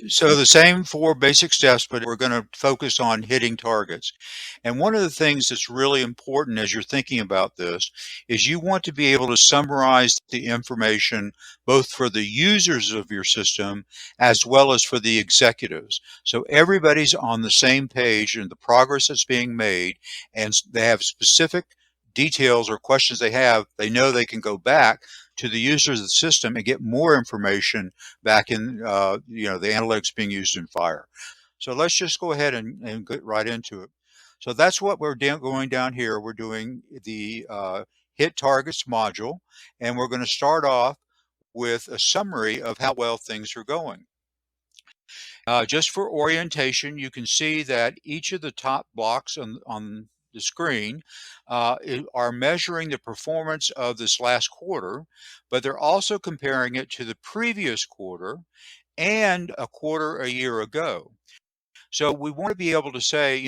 So the same four basic steps, but we're going to focus on hitting targets. And one of the things that's really important as you're thinking about this is you want to be able to summarize the information both for the users of your system as well as for the executives. So everybody's on the same page in the progress that's being made, and they have specific details or questions they have. They know they can go back to the users of the system and get more information back in the analytics being used in fire. So let's just go ahead and get right into it. So that's what we're going down here. We're doing the hit targets module, and we're going to start off with a summary of how well things are going. Just for orientation, you can see that each of the top blocks on the screen are measuring the performance of this last quarter, but they're also comparing it to the previous quarter and a quarter a year ago. So we want to be able to say,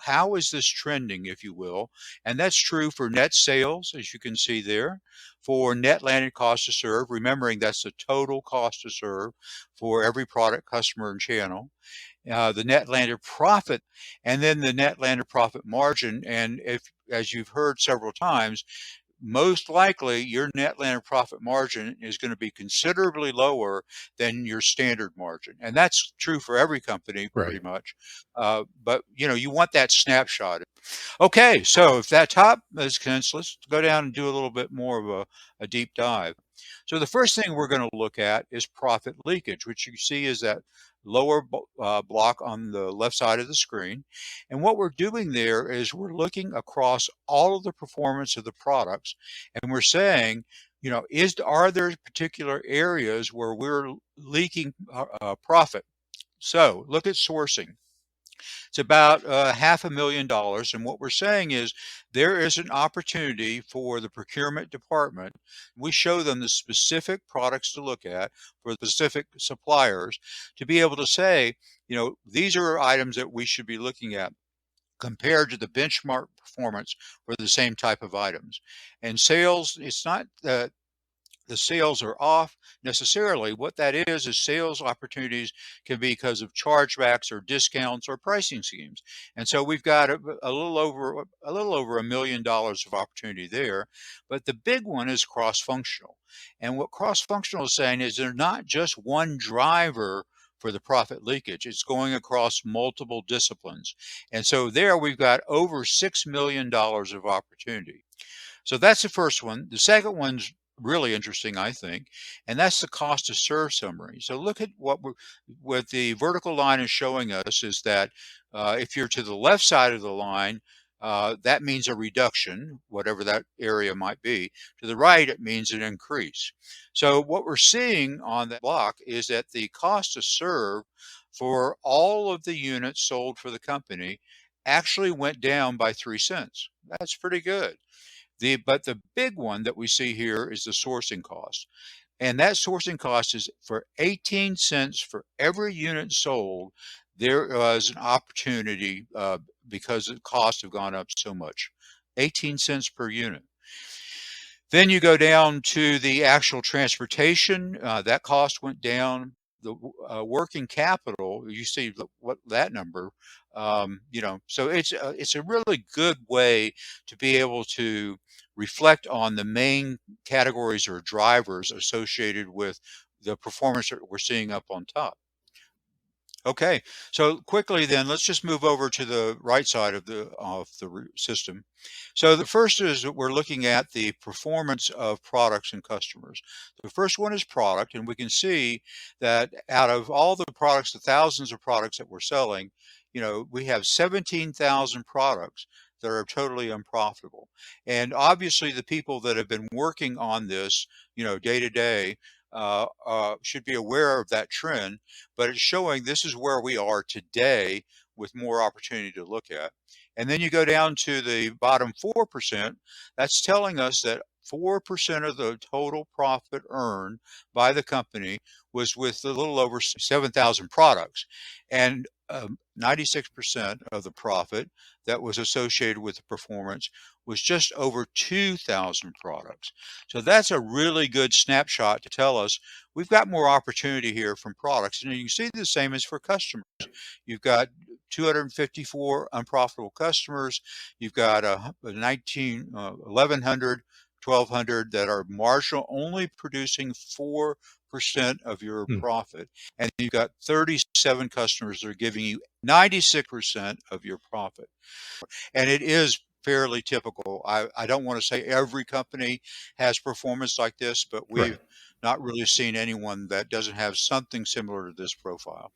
how is this trending, if you will? And that's true for net sales, as you can see there, for net landed cost to serve, remembering that's the total cost to serve for every product, customer, and channel. The net landed profit, and then the net landed profit margin. And if, as you've heard several times, most likely your net landed profit margin is going to be considerably lower than your standard margin. And that's true for every company pretty Right. much. But you want that snapshot. Okay, so if that top is sense, let's go down and do a little bit more of a deep dive. So the first thing we're going to look at is profit leakage, which you see is that lower block on the left side of the screen. And what we're doing there is we're looking across all of the performance of the products, and we're saying, are there particular areas where we're leaking profit? So look at sourcing. It's about $500,000. And what we're saying is there is an opportunity for the procurement department. We show them the specific products to look at for specific suppliers to be able to say, these are items that we should be looking at compared to the benchmark performance for the same type of items. And sales, it's not that the sales are off necessarily. What that is sales opportunities can be because of chargebacks or discounts or pricing schemes. And so we've got a little over $1 million of opportunity there. But the big one is cross-functional. And what cross-functional is saying is there's not just one driver for the profit leakage. It's going across multiple disciplines. And so there we've got over $6 million of opportunity. So that's the first one. The second one's really interesting, I think, and that's the cost to serve summary. So look at what the vertical line is showing us is that if you're to the left side of the line, that means a reduction, whatever that area might be. To the right, it means an increase. So what we're seeing on that block is that the cost to serve for all of the units sold for the company actually went down by 3 cents. That's pretty good. But the big one that we see here is the sourcing cost. And that sourcing cost is for 18 cents for every unit sold. There was an opportunity because the costs have gone up so much. 18 cents per unit. Then you go down to the actual transportation. That cost went down. The working capital, you see what that number, so it's a really good way to be able to reflect on the main categories or drivers associated with the performance that we're seeing up on top. Okay, so quickly then, let's just move over to the right side of the system. So the first is that we're looking at the performance of products and customers. The first one is product, and we can see that out of all the products, the thousands of products that we're selling, we have 17,000 products that are totally unprofitable. And obviously, the people that have been working on this, day to day, should be aware of that trend, but it's showing this is where we are today with more opportunity to look at. And then you go down to the bottom 4%, that's telling us that 4% of the total profit earned by the company was with a little over 7,000 products. And 96% of the profit that was associated with the performance was just over 2,000 products. So that's a really good snapshot to tell us we've got more opportunity here from products. And you can see the same as for customers. You've got 254 unprofitable customers. You've got 1,100, 1,200 that are marginal, only producing 4% of your profit. And you've got 37 customers that are giving you 96% of your profit. And it is fairly typical. I don't want to say every company has performance like this, but we've not really seen anyone that doesn't have something similar to this profile.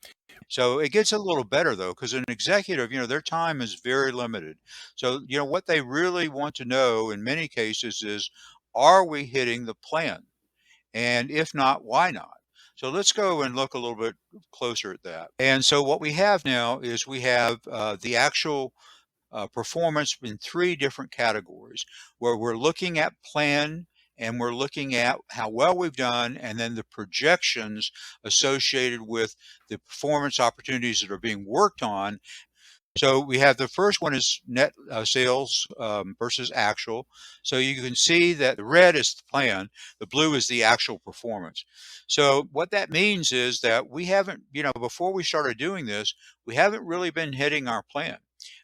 So it gets a little better though, because an executive, their time is very limited. So, what they really want to know in many cases is, are we hitting the plan? And if not, why not? So let's go and look a little bit closer at that. And so what we have now is we have the actual performance in three different categories where we're looking at plan and we're looking at how well we've done and then the projections associated with the performance opportunities that are being worked on. So we have the first one is net sales versus actual. So you can see that the red is the plan, the blue is the actual performance. So what that means is that we haven't, before we started doing this, we haven't really been hitting our plan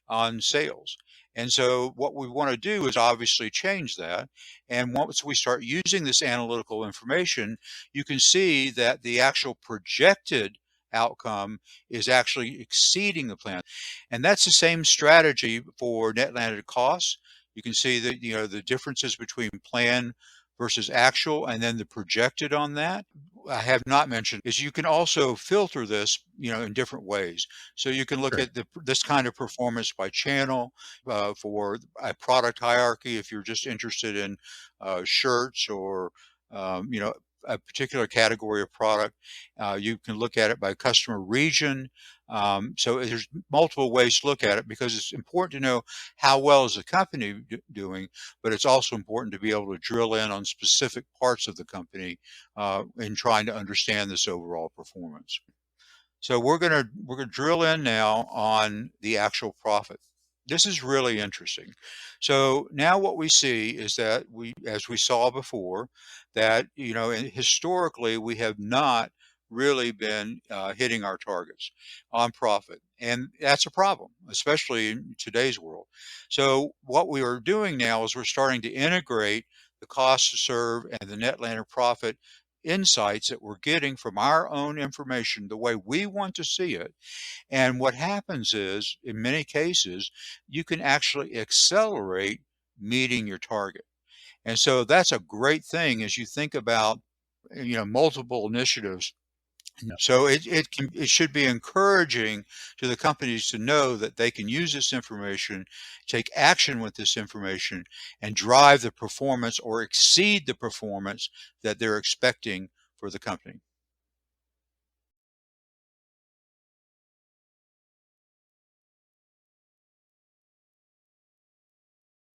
on sales. And so what we want to do is obviously change that. And once we start using this analytical information, you can see that the actual projected outcome is actually exceeding the plan. And that's the same strategy for net landed costs. You can see that, the differences between plan versus actual and then the projected on that. I have not mentioned is you can also filter this, in different ways. So you can look at this kind of performance by channel for a product hierarchy. If you're just interested in shirts or, a particular category of product, you can look at it by customer region. So there's multiple ways to look at it because it's important to know how well is the company doing, but it's also important to be able to drill in on specific parts of the company in trying to understand this overall performance. So we're gonna drill in now on the actual profit. This is really interesting. So now what we see is that as we saw before, that historically we have not really been hitting our targets on profit, and that's a problem, especially in today's world. So what we are doing now is we're starting to integrate the cost to serve and the net landed profit insights that we're getting from our own information the way we want to see it. And what happens is, in many cases, you can actually accelerate meeting your target. And so that's a great thing as you think about, multiple initiatives. So it should be encouraging to the companies to know that they can use this information, take action with this information, and drive the performance or exceed the performance that they're expecting for the company.